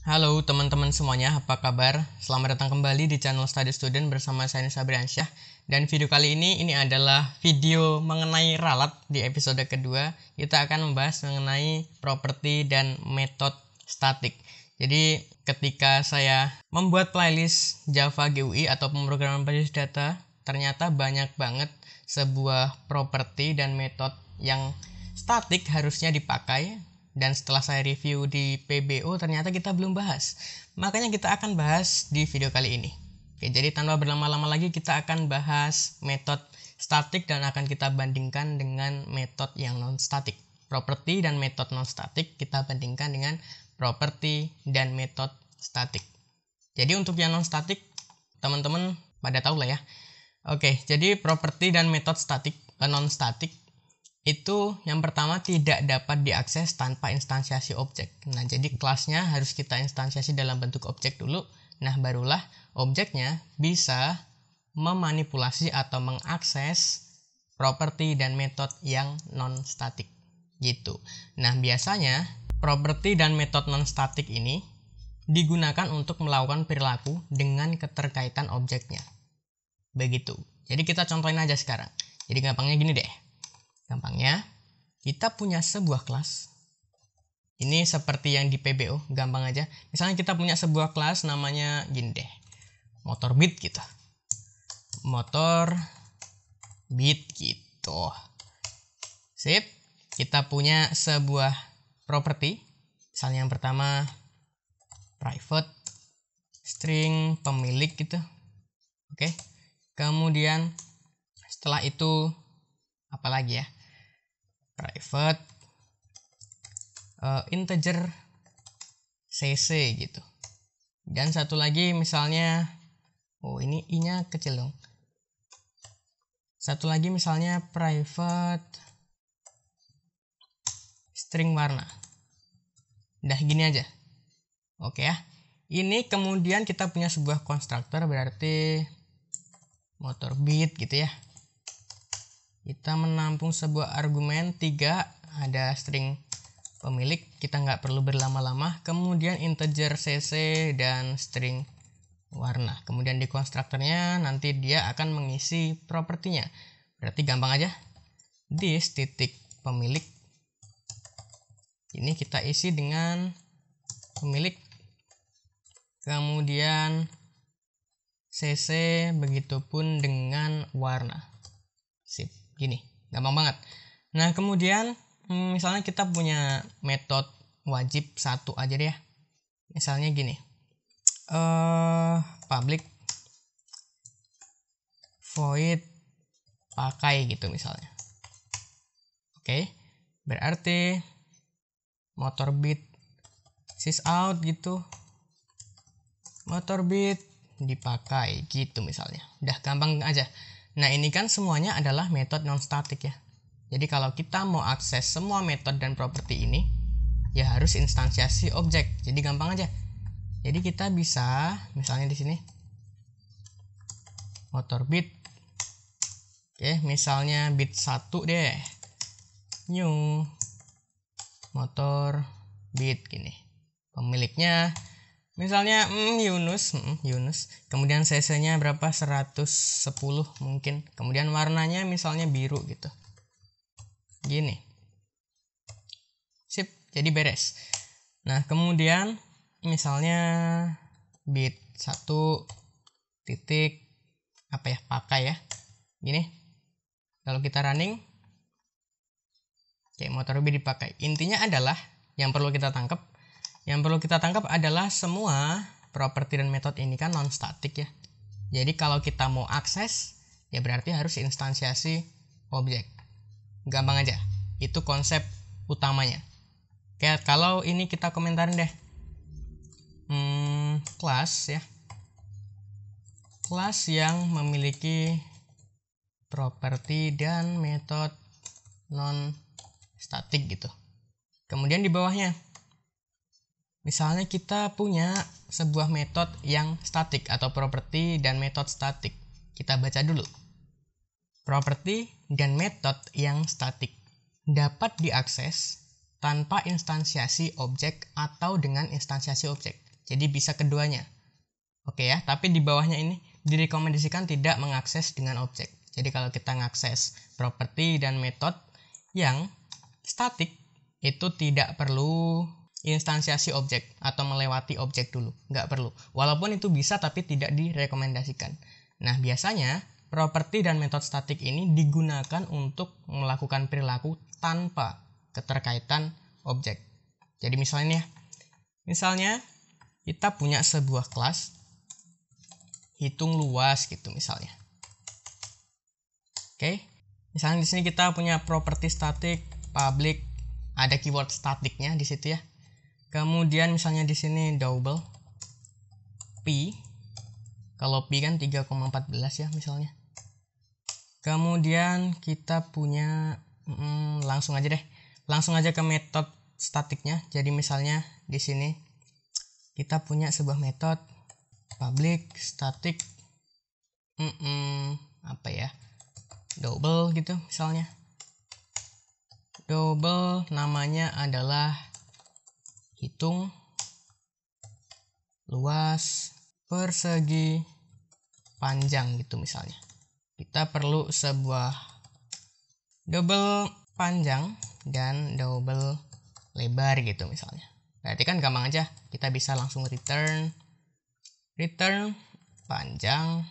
Halo teman-teman semuanya, apa kabar? Selamat datang kembali di channel Study Student bersama saya Nisa Briansyah. Dan video kali ini adalah video mengenai ralat. Di episode kedua, kita akan membahas mengenai properti dan metode statik. Jadi ketika saya membuat playlist Java GUI atau pemrograman berbasis data, ternyata banyak banget sebuah properti dan metode yang statik harusnya dipakai. Dan setelah saya review di PBO, ternyata kita belum bahas. Makanya kita akan bahas di video kali ini. Oke, jadi tanpa berlama-lama lagi, kita akan bahas metode statik dan akan kita bandingkan dengan metode yang non-statik. Properti dan metode non-statik kita bandingkan dengan properti dan metode statik. Jadi untuk yang non-statik, teman-teman pada tahu lah ya. Oke, jadi properti dan metode statik, non-statik itu yang pertama tidak dapat diakses tanpa instansiasi objek. Nah, jadi kelasnya harus kita instansiasi dalam bentuk objek dulu. Nah, barulah objeknya bisa memanipulasi atau mengakses properti dan metode yang non-statik. Gitu. Nah, biasanya properti dan metode non-statik ini digunakan untuk melakukan perilaku dengan keterkaitan objeknya. Begitu. Jadi kita contohin aja sekarang. Jadi gampangnya gini deh. Gampangnya, kita punya sebuah kelas. Ini seperti yang di PBO, gampang aja. Misalnya kita punya sebuah kelas namanya gini deh. Motor beat gitu. Motor beat gitu. Sip. Kita punya sebuah properti. Misalnya yang pertama private string pemilik gitu. Oke. Kemudian setelah itu apa lagi ya? Private integer cc gitu. Dan satu lagi misalnya, ini i-nya kecil dong. Satu lagi misalnya private string warna. Udah gini aja. Oke ya. Ini kemudian kita punya sebuah konstruktor, berarti motor beat gitu ya. Kita menampung sebuah argumen 3, ada string pemilik, kita nggak perlu berlama-lama. Kemudian integer cc dan string warna. Kemudian di konstruktornya nanti dia akan mengisi propertinya. Berarti gampang aja. This titik pemilik. Ini kita isi dengan pemilik. Kemudian cc begitupun dengan warna. Sip. Gini, gampang banget. Nah, kemudian misalnya kita punya metode wajib satu aja deh ya. Misalnya gini. Public void pakai gitu misalnya. Oke. Berarti motor beat sysout gitu. Motor beat dipakai gitu misalnya. Udah gampang aja. Nah, ini kan semuanya adalah metode non-statik ya. Jadi kalau kita mau akses semua metode dan properti ini, ya harus instansiasi objek. Jadi gampang aja. Jadi kita bisa, misalnya di sini, motor beat. Oke, misalnya beat 1 deh. New motor beat gini. Pemiliknya misalnya Yunus. Kemudian cc-nya berapa? 110 mungkin. Kemudian warnanya misalnya biru gitu. Gini. Sip, jadi beres. Nah, kemudian misalnya bit 1 titik apa ya? Pakai ya. Gini. Kalau kita running, oke, motor beat dipakai. Intinya adalah yang perlu kita tangkap adalah semua properti dan metode ini kan non-statik ya. Jadi kalau kita mau akses, ya berarti harus instansiasi objek. Gampang aja. Itu konsep utamanya. Oke, kalau ini kita komentarin deh. Kelas ya. Kelas yang memiliki properti dan metode non-statik gitu. Kemudian di bawahnya, misalnya kita punya sebuah metode yang statik atau properti dan metode statik. Kita baca dulu. Properti dan metode yang statik dapat diakses tanpa instansiasi objek atau dengan instansiasi objek. Jadi bisa keduanya. Oke ya, tapi di bawahnya ini direkomendasikan tidak mengakses dengan objek. Jadi kalau kita mengakses properti dan metode yang statik, itu tidak perlu instansiasi objek atau melewati objek dulu. Nggak perlu. Walaupun itu bisa tapi tidak direkomendasikan. Nah, biasanya properti dan metode statik ini digunakan untuk melakukan perilaku tanpa keterkaitan objek. Jadi misalnya kita punya sebuah kelas hitung luas gitu misalnya. Oke. Misalnya di sini kita punya properti statik, public, ada keyword statiknya di situ ya. Kemudian misalnya di sini double p. Kalau p kan 3,14 ya misalnya. Kemudian kita punya langsung aja ke metode statiknya. Jadi misalnya di sini kita punya sebuah metode public static double gitu misalnya. Double namanya adalah hitung luas persegi panjang gitu misalnya. Kita perlu sebuah double panjang dan double lebar gitu misalnya. Berarti kan gampang aja, kita bisa langsung return panjang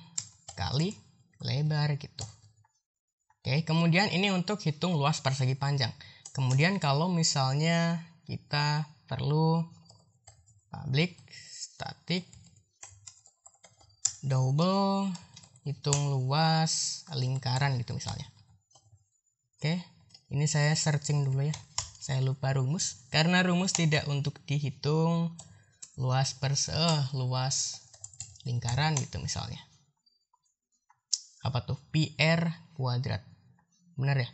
kali lebar gitu. Oke, kemudian ini untuk hitung luas persegi panjang. Kemudian kalau misalnya kita perlu public static double hitung luas lingkaran gitu misalnya. Oke, ini saya searching dulu ya. Saya lupa rumus karena rumus tidak untuk dihitung luas lingkaran gitu misalnya. Apa tuh? PR kuadrat. Benar ya?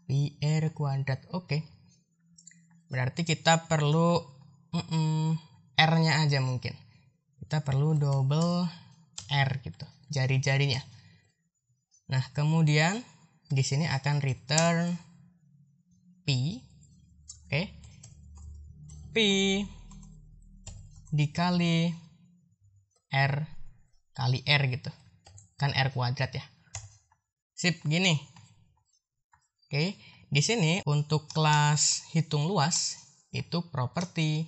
PR kuadrat. Oke. Berarti kita perlu R-nya aja mungkin. Kita perlu double R gitu. Jari-jarinya. Nah, kemudian di sini akan return P. Oke. P dikali R kali R gitu. Kan R kuadrat ya. Sip, gini. Oke, di sini untuk kelas hitung luas itu properti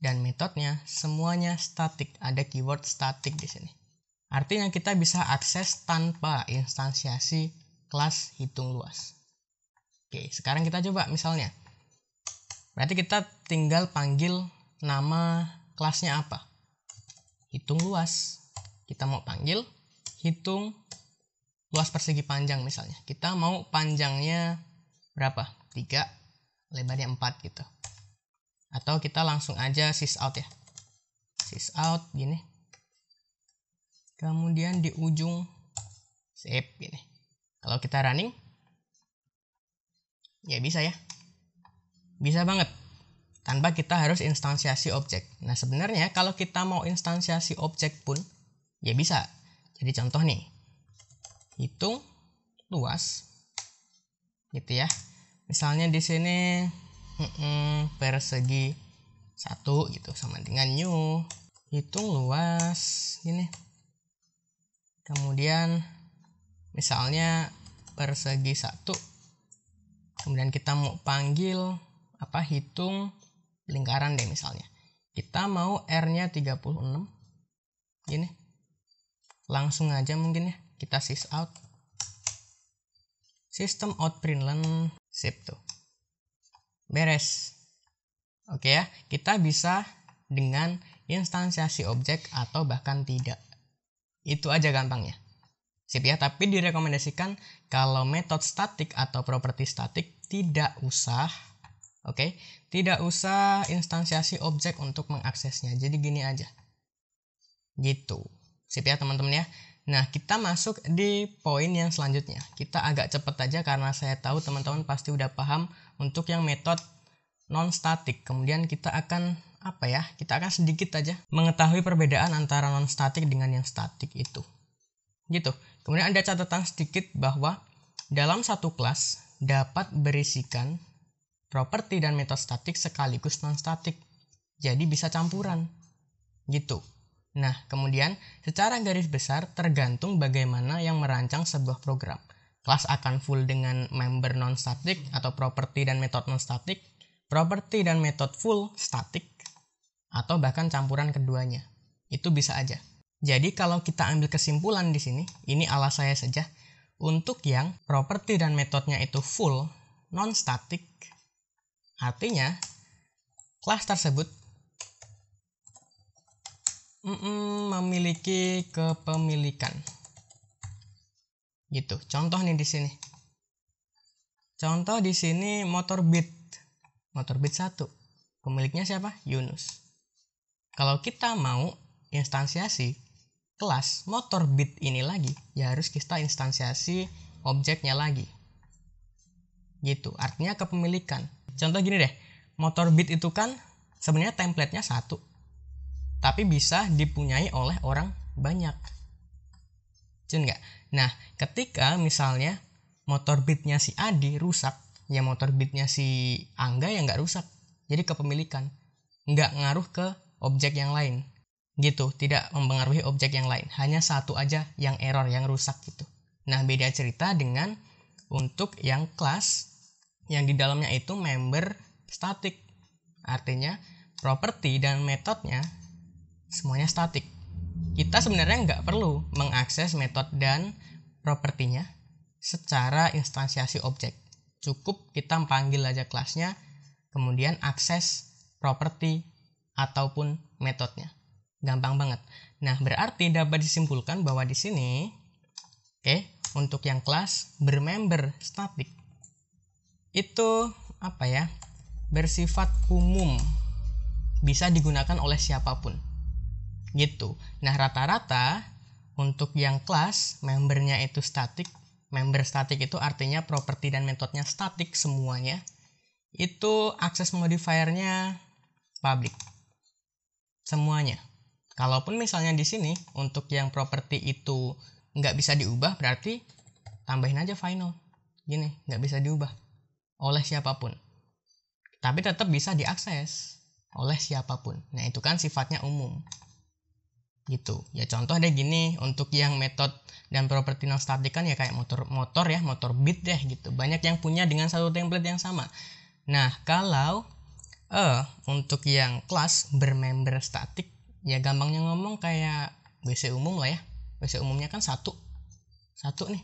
dan metodenya semuanya statik, ada keyword statik di sini. Artinya kita bisa akses tanpa instansiasi kelas hitung luas. Oke, sekarang kita coba misalnya. Berarti kita tinggal panggil nama kelasnya apa? Hitung luas. Kita mau panggil hitung luas persegi panjang misalnya. Kita mau panjangnya berapa? 3, lebarnya 4 gitu. Atau kita langsung aja sysout ya. Sysout gini. Kemudian di ujung save gini. Kalau kita running ya bisa ya. Bisa banget. Tanpa kita harus instansiasi objek. Nah, sebenarnya kalau kita mau instansiasi objek pun ya bisa. Jadi contoh nih. Hitung luas gitu ya. Misalnya di sini persegi 1 gitu sama dengan new hitung luas gini. Kemudian misalnya persegi 1. Kemudian kita mau panggil hitung lingkaran deh misalnya. Kita mau R-nya 36. Gini. Langsung aja mungkin ya. Kita sysout. System out println sip tuh. Beres. Oke ya, kita bisa dengan instansiasi objek atau bahkan tidak. Itu aja gampangnya. Sip ya, tapi direkomendasikan kalau metode statik atau properti statik tidak usah, tidak usah instansiasi objek untuk mengaksesnya. Jadi gini aja. Gitu. Sip ya teman-teman ya. Nah, kita masuk di poin yang selanjutnya. Kita agak cepat aja karena saya tahu teman-teman pasti udah paham untuk yang metode non-statik. Kemudian kita akan kita akan sedikit aja mengetahui perbedaan antara non-statik dengan yang statik itu. Gitu. Kemudian ada catatan sedikit bahwa dalam satu kelas dapat berisikan properti dan metode statik sekaligus non-statik. jadi bisa campuran gitu. Nah, kemudian secara garis besar tergantung bagaimana yang merancang sebuah program. Kelas akan full dengan member non-static atau properti dan metode non-static, properti dan metode full static, atau bahkan campuran keduanya. Itu bisa aja. Jadi kalau kita ambil kesimpulan di sini, ini ala saya saja, untuk yang properti dan metodenya itu full non-static, artinya kelas tersebut memiliki kepemilikan. Gitu. Contoh nih di sini. Contoh di sini Motorbit. Motorbit 1. Pemiliknya siapa? Yunus. Kalau kita mau instansiasi kelas Motorbit ini lagi, ya harus kita instansiasi objeknya lagi. Gitu. Artinya kepemilikan. Contoh gini deh. Motorbit itu kan sebenarnya template-nya satu, tapi bisa dipunyai oleh orang banyak. Cun nggak? Nah, ketika misalnya Motorbitnya si Adi rusak, ya Motorbitnya si Angga ya nggak rusak. Jadi kepemilikan. Nggak ngaruh ke objek yang lain. Gitu, tidak mempengaruhi objek yang lain. Hanya satu aja yang error, yang rusak gitu. Nah, beda cerita dengan untuk yang kelas yang di dalamnya itu member static. Artinya, properti dan metodenya semuanya statik. Kita sebenarnya nggak perlu mengakses metode dan propertinya secara instansiasi objek. Cukup kita panggil aja kelasnya, kemudian akses properti ataupun metodenya. Gampang banget. Nah, berarti dapat disimpulkan bahwa di sini, untuk yang kelas bermember statik itu bersifat umum, bisa digunakan oleh siapapun. Gitu. Nah, rata-rata untuk yang kelas membernya itu statik. Member statik itu artinya properti dan metodenya statik semuanya. Itu akses modifiernya public. Semuanya. Kalaupun misalnya di sini untuk yang properti itu nggak bisa diubah, berarti tambahin aja final. Gini, nggak bisa diubah oleh siapapun. Tapi tetap bisa diakses oleh siapapun. Nah, itu kan sifatnya umum. Gitu. Ya contoh deh gini, untuk yang metode dan properti non statik kan ya kayak Motorbit deh gitu. Banyak yang punya dengan satu template yang sama. Nah, kalau untuk yang kelas bermember statik, ya gampangnya ngomong kayak WC umum lah ya. WC umumnya kan satu nih.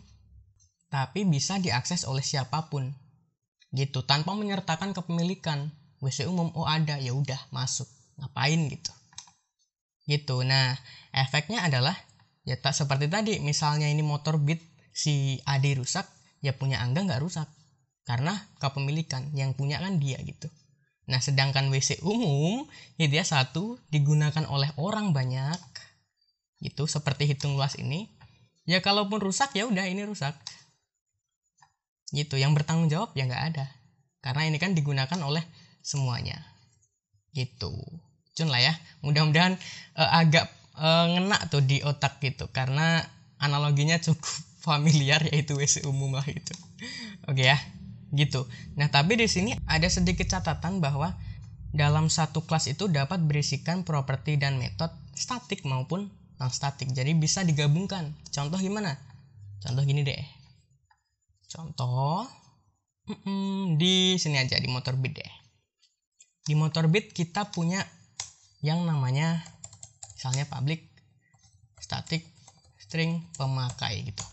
Tapi bisa diakses oleh siapapun. Gitu, tanpa menyertakan kepemilikan. WC umum, ada, ya udah masuk. Ngapain gitu. Gitu. Nah, efeknya adalah ya tak seperti tadi, misalnya ini Motorbit si Adi rusak, ya punya Angga nggak rusak karena kepemilikan, yang punya kan dia gitu. Nah, sedangkan WC umum ya dia satu, digunakan oleh orang banyak gitu, seperti hitung luas ini. Ya kalaupun rusak ya udah ini rusak gitu, yang bertanggung jawab ya nggak ada karena ini kan digunakan oleh semuanya gitu. Cun lah ya, mudah-mudahan agak ngena tuh di otak gitu, karena analoginya cukup familiar, yaitu WC umum lah gitu. Oke ya, gitu. Nah, tapi di sini ada sedikit catatan bahwa dalam satu kelas itu dapat berisikan properti dan metode statik maupun non statik. Jadi bisa digabungkan. Contoh gimana? Contoh gini deh. Contoh di sini aja, di Motorbit deh. Di Motorbit kita punya yang namanya misalnya public static string pemakai gitu.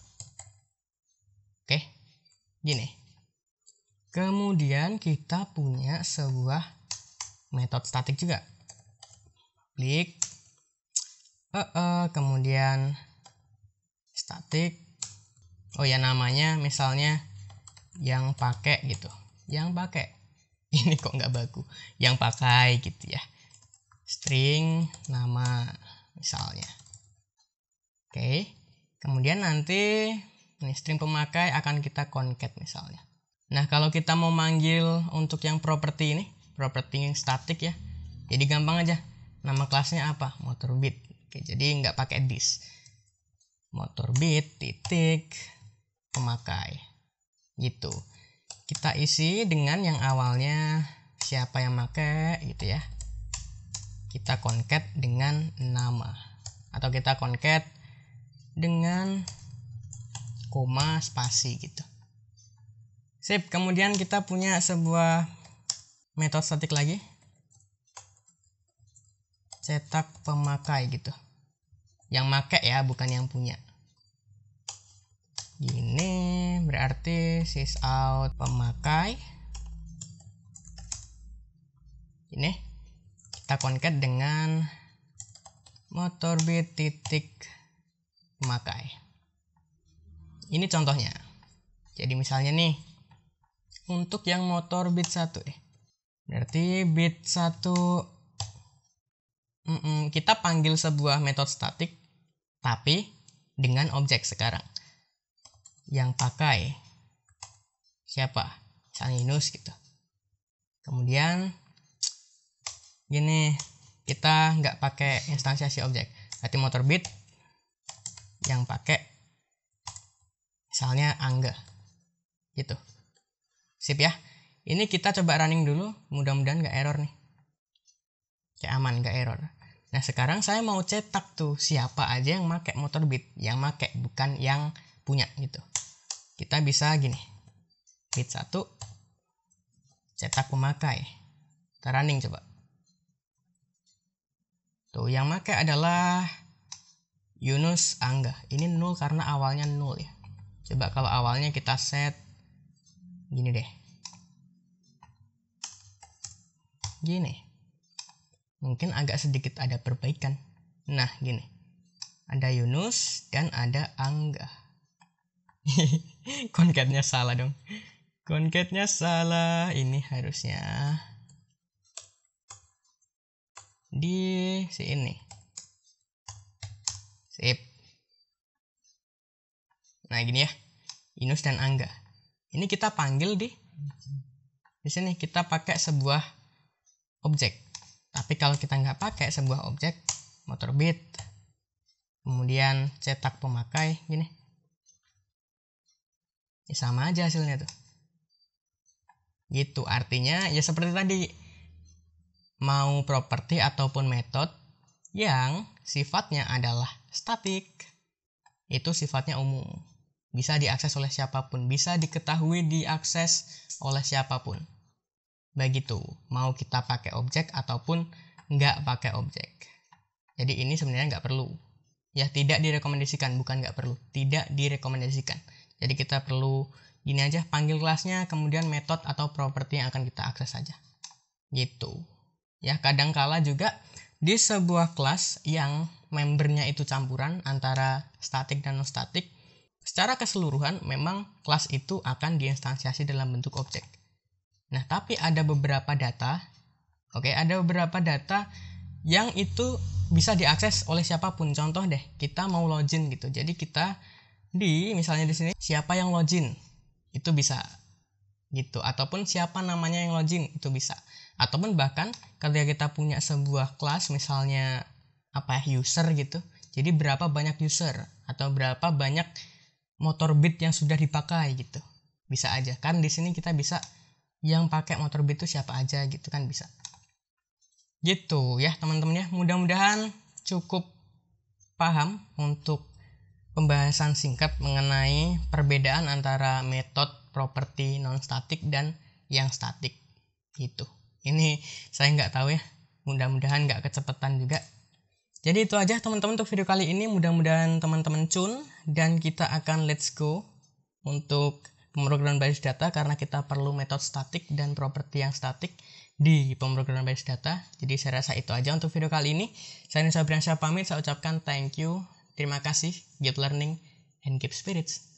Oke, gini. Kemudian kita punya sebuah metode statik juga. Public kemudian static. Oh ya, namanya misalnya yang pakai gitu. Yang pakai. Ini kok nggak baku. Yang pakai gitu ya. String nama misalnya. Oke. Kemudian nanti ini string pemakai akan kita concat misalnya. Nah, kalau kita mau manggil untuk yang properti ini, properti yang statik ya. Jadi gampang aja. Nama kelasnya apa? Motorbit. Oke, jadi nggak pakai this. Motorbit titik pemakai. Gitu. Kita isi dengan yang awalnya siapa yang pakai gitu ya. kita concat dengan nama, atau kita concat dengan koma spasi gitu. Sip, kemudian kita punya sebuah metode statik lagi, cetak pemakai gitu. Yang make ya, bukan yang punya. Gini berarti sysout pemakai. Ini kita concat dengan motorbit titik pemakai. Ini contohnya. Jadi misalnya nih, untuk yang motor bit 1 berarti bit 1 kita panggil sebuah metode statik tapi dengan objek sekarang. Yang pakai siapa? Misalnya Yunus gitu. Kemudian gini, kita nggak pakai instansiasi objek, berarti motor bit yang pakai misalnya Angga gitu. Sip ya. Ini kita coba running dulu, mudah-mudahan nggak error nih. Kayak aman, nggak error. Nah sekarang saya mau cetak tuh siapa aja yang pakai motor bit, yang pakai bukan yang punya gitu. Kita bisa gini, bit 1 cetak pemakai. Kita running coba. Tuh yang pakai adalah Yunus Angga. Ini 0 karena awalnya 0 ya. Coba kalau awalnya kita set gini deh. Gini. Mungkin agak sedikit ada perbaikan. Nah gini. Ada Yunus dan ada Angga. Concatnya salah dong. Concatnya salah. Ini harusnya di sini. Sip. Nah gini ya, Yunus dan Angga. Ini kita panggil di sini, kita pakai sebuah objek. Tapi kalau kita nggak pakai sebuah objek, motor bit, kemudian cetak pemakai gini, ya sama aja hasilnya tuh. Gitu, artinya ya seperti tadi, mau properti ataupun metode yang sifatnya adalah statik, itu sifatnya umum. Bisa diakses oleh siapapun, bisa diketahui diakses oleh siapapun. Begitu, mau kita pakai objek ataupun nggak pakai objek. Jadi ini sebenarnya nggak perlu. Ya tidak direkomendasikan, bukan nggak perlu. Tidak direkomendasikan. Jadi kita perlu gini aja, panggil kelasnya, kemudian metode atau properti yang akan kita akses saja. Gitu. Ya kadangkala juga di sebuah kelas yang membernya itu campuran antara statik dan non statik, secara keseluruhan memang kelas itu akan diinstansiasi dalam bentuk objek. Nah, tapi ada beberapa data, ada beberapa data yang itu bisa diakses oleh siapapun. Contoh deh, kita mau login gitu. Jadi kita misalnya di sini siapa yang login itu bisa gitu, ataupun siapa namanya yang login itu bisa. Ataupun bahkan ketika kita punya sebuah kelas misalnya user gitu. Jadi berapa banyak user atau berapa banyak motor bit yang sudah dipakai gitu. Bisa aja kan di sini kita bisa yang pakai motor bit itu siapa aja gitu kan bisa. Gitu ya teman-teman ya. Mudah-mudahan cukup paham untuk pembahasan singkat mengenai perbedaan antara metode properti non statik dan yang statik gitu. Ini saya nggak tahu ya. Mudah-mudahan nggak kecepatan juga. Jadi itu aja teman-teman untuk video kali ini. Mudah-mudahan teman-teman cun dan kita akan let's go untuk pemrograman basis data karena kita perlu metode statik dan properti yang statik di pemrograman basis data. Jadi saya rasa itu aja untuk video kali ini. Saya Nisa Briansyah pamit, saya ucapkan thank you, terima kasih, good learning, and keep spirits.